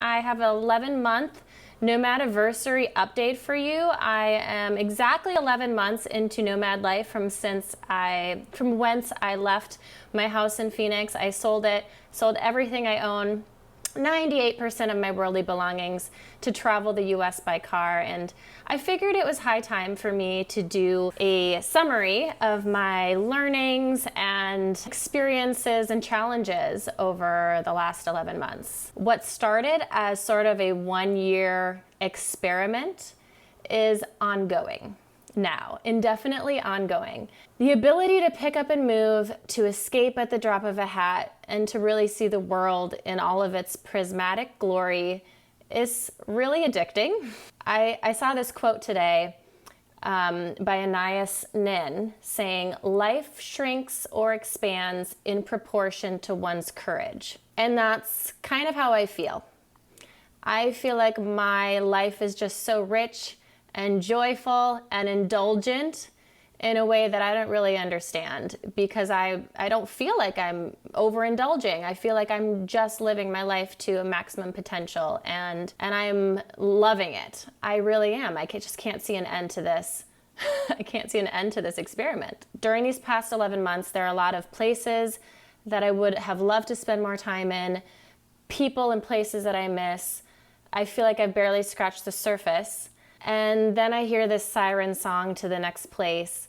I have an 11-month Nomadiversary update for you. I am exactly 11 months into nomad life from whence I left my house in Phoenix. I sold it, sold everything I own, 98% of my worldly belongings, to travel the US by car, and I figured it was high time for me to do a summary of my learnings and experiences and challenges over the last 11 months. What started as sort of a 1-year experiment is ongoing now, indefinitely ongoing. The ability to pick up and move, to escape at the drop of a hat, and to really see the world in all of its prismatic glory is really addicting. I saw this quote today by Anais Nin saying, "Life shrinks or expands in proportion to one's courage." And that's kind of how I feel. I feel like my life is just so rich and joyful and indulgent in a way that I don't really understand, because I don't feel like I'm overindulging. I feel like I'm just living my life to a maximum potential, and I'm loving it. I really am. Just can't see an end to this. I can't see an end to this experiment. During these past 11 months, there are a lot of places that I would have loved to spend more time in, people and places that I miss. I feel like I've barely scratched the surface. And then I hear this siren song to the next place.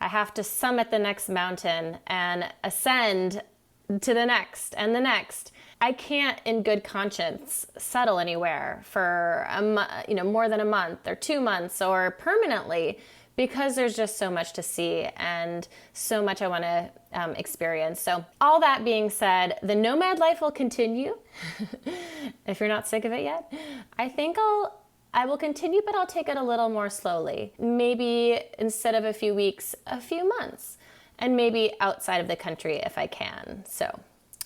I have to summit the next mountain and ascend to the next and the next. I can't in good conscience settle anywhere for more than a month or 2 months or permanently, because there's just so much to see and so much I want to experience. So all that being said, the nomad life will continue. If you're not sick of it yet, I will continue, but I'll take it a little more slowly. Maybe instead of a few weeks, a few months, and maybe outside of the country if I can. So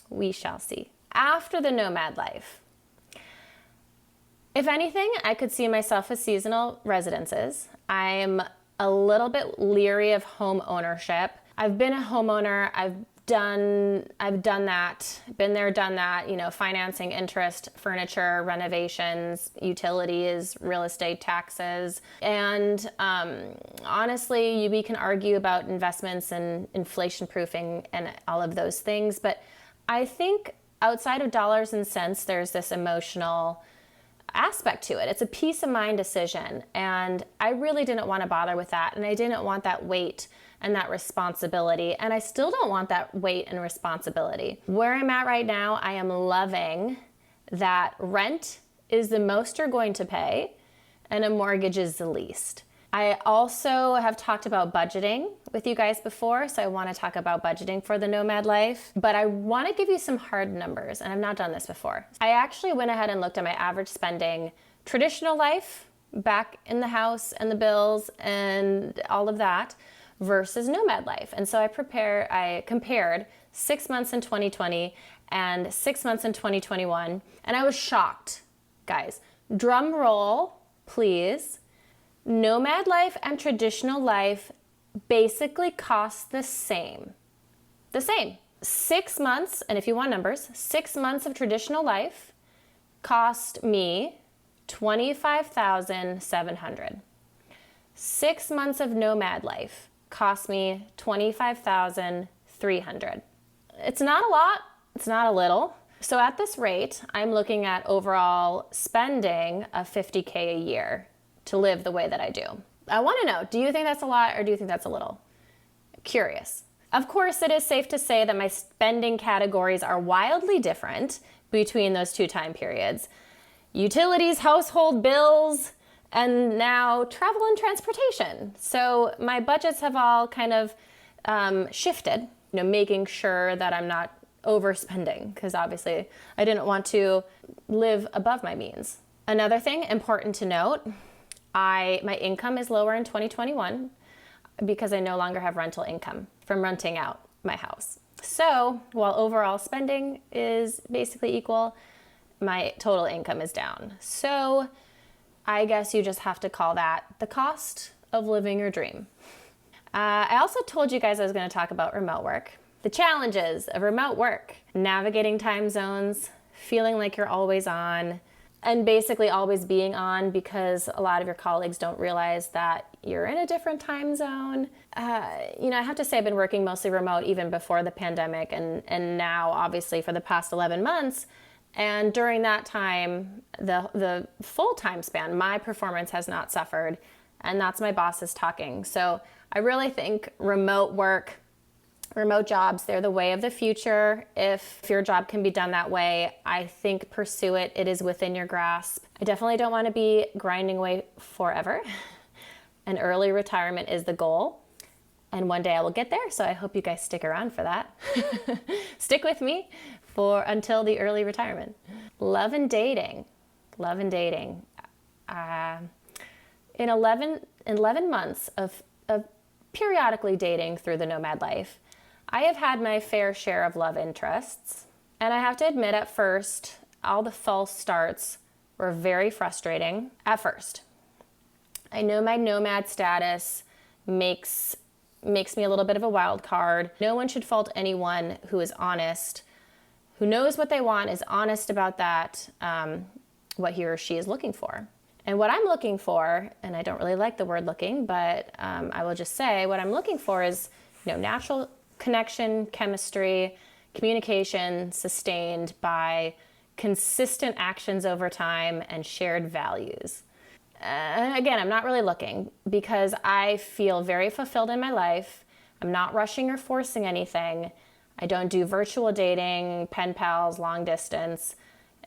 we shall see. After the nomad life, if anything, I could see myself as seasonal residences. I'm a little bit leery of home ownership. I've been a homeowner. I've done that, been there, done that, financing, interest, furniture, renovations, utilities, real estate taxes. And honestly, we can argue about investments and inflation proofing and all of those things. But I think outside of dollars and cents, there's this emotional aspect to it. It's a peace of mind decision. And I really didn't want to bother with that. And I didn't want that weight and that responsibility. And I still don't want that weight and responsibility. Where I'm at right now, I am loving that rent is the most you're going to pay and a mortgage is the least. I also have talked about budgeting with you guys before, so I want to talk about budgeting for the nomad life, but I want to give you some hard numbers, and I've not done this before. I actually went ahead and looked at my average spending, traditional life, back in the house and the bills and all of that, versus nomad life. And so I compared 6 months in 2020 and 6 months in 2021, and I was shocked, guys. Drum roll, please. Nomad life and traditional life basically cost the same. 6 months, and if you want numbers, 6 months of traditional life cost me $25,700. 6 months of nomad life cost me $25,300. It's not a lot, it's not a little. So at this rate, I'm looking at overall spending of $50K a year to live the way that I do. I want to know, do you think that's a lot or do you think that's a little? Curious. Of course, it is safe to say that my spending categories are wildly different between those two time periods. Utilities, household bills, and now travel and transportation. So my budgets have all kind of shifted, making sure that I'm not overspending, because obviously I didn't want to live above my means. Another thing important to note, my income is lower in 2021 because I no longer have rental income from renting out my house. So while overall spending is basically equal, my total income is down. So I guess you just have to call that the cost of living your dream. I also told you guys I was going to talk about remote work. The challenges of remote work, navigating time zones, feeling like you're always on, and basically always being on because a lot of your colleagues don't realize that you're in a different time zone. I have to say I've been working mostly remote even before the pandemic, and now obviously for the past 11 months. And during that time, the full time span, my performance has not suffered, and that's my bosses talking. So I really think remote work, remote jobs, they're the way of the future. If your job can be done that way, I think pursue it. It is within your grasp. I definitely don't want to be grinding away forever. An early retirement is the goal. And one day I will get there, so I hope you guys stick around for that. Stick with me until the early retirement. Love and dating. Love and dating. In 11 months of periodically dating through the nomad life, I have had my fair share of love interests. And I have to admit, at first, all the false starts were very frustrating at first. I know my nomad status makes me a little bit of a wild card. No one should fault anyone who is honest, who knows what they want, is honest about that, what he or she is looking for. And what I'm looking for, and I don't really like the word looking, but I will just say what I'm looking for is, natural connection, chemistry, communication sustained by consistent actions over time and shared values. Again, I'm not really looking because I feel very fulfilled in my life. I'm not rushing or forcing anything. I don't do virtual dating, pen pals, long distance.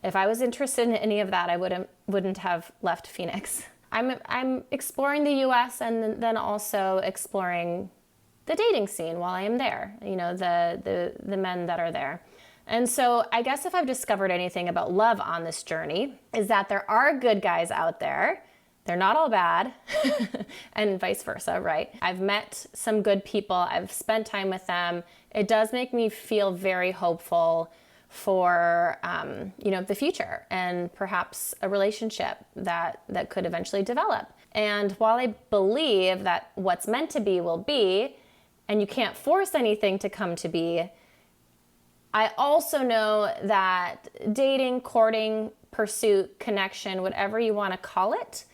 If I was interested in any of that, I wouldn't have left Phoenix. I'm exploring the U.S. and then also exploring the dating scene while I am there. The men that are there. And so I guess if I've discovered anything about love on this journey is that there are good guys out there. They're not all bad, and vice versa, right? I've met some good people. I've spent time with them. It does make me feel very hopeful for, the future and perhaps a relationship that could eventually develop. And while I believe that what's meant to be will be, and you can't force anything to come to be, I also know that dating, courting, pursuit, connection, whatever you want to call it,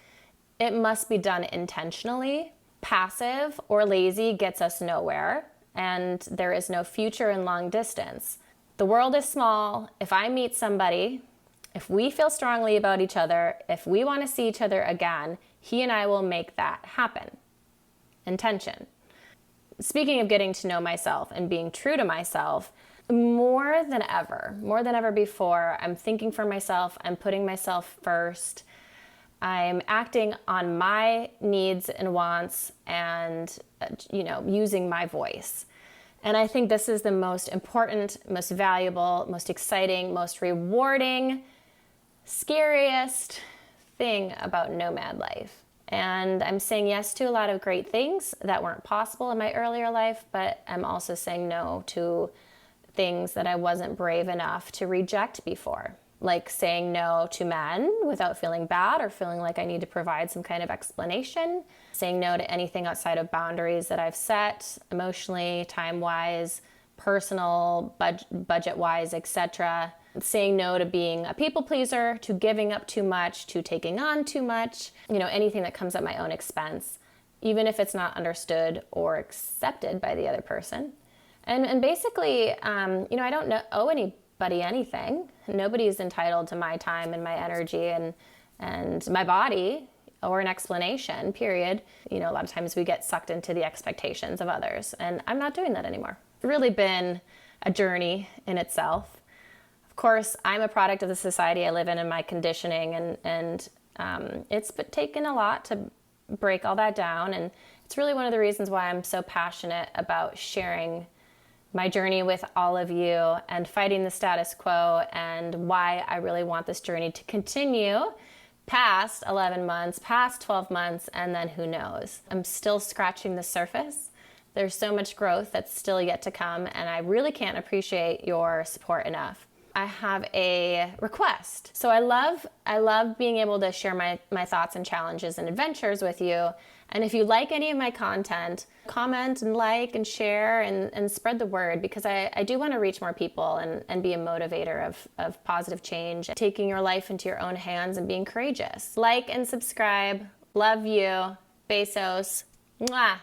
it must be done intentionally. Passive or lazy gets us nowhere, and there is no future in long distance. The world is small. If I meet somebody, if we feel strongly about each other, if we want to see each other again, he and I will make that happen. Intention. Speaking of getting to know myself and being true to myself, more than ever before, I'm thinking for myself, I'm putting myself first. I'm acting on my needs and wants and, using my voice. And I think this is the most important, most valuable, most exciting, most rewarding, scariest thing about nomad life. And I'm saying yes to a lot of great things that weren't possible in my earlier life, but I'm also saying no to things that I wasn't brave enough to reject before. Like saying no to men without feeling bad or feeling like I need to provide some kind of explanation. Saying no to anything outside of boundaries that I've set emotionally, time-wise, personal, budget-wise, etc. Saying no to being a people pleaser, to giving up too much, to taking on too much. Anything that comes at my own expense, even if it's not understood or accepted by the other person. And basically, I don't owe anybody anything. Nobody is entitled to my time and my energy and my body or an explanation, period. A lot of times we get sucked into the expectations of others, and I'm not doing that anymore. It's really been a journey in itself. Of course, I'm a product of the society I live in and my conditioning, and it's taken a lot to break all that down, and it's really one of the reasons why I'm so passionate about sharing my journey with all of you and fighting the status quo, and why I really want this journey to continue past 11 months, past 12 months, and then who knows. I'm still scratching the surface. There's so much growth that's still yet to come, and I really can't appreciate your support enough. I have a request. So I love being able to share my thoughts and challenges and adventures with you, And if you like any of my content, comment and like and share and spread the word, because I do want to reach more people and be a motivator of positive change, taking your life into your own hands and being courageous. Like and subscribe. Love you. Besos. Mwah.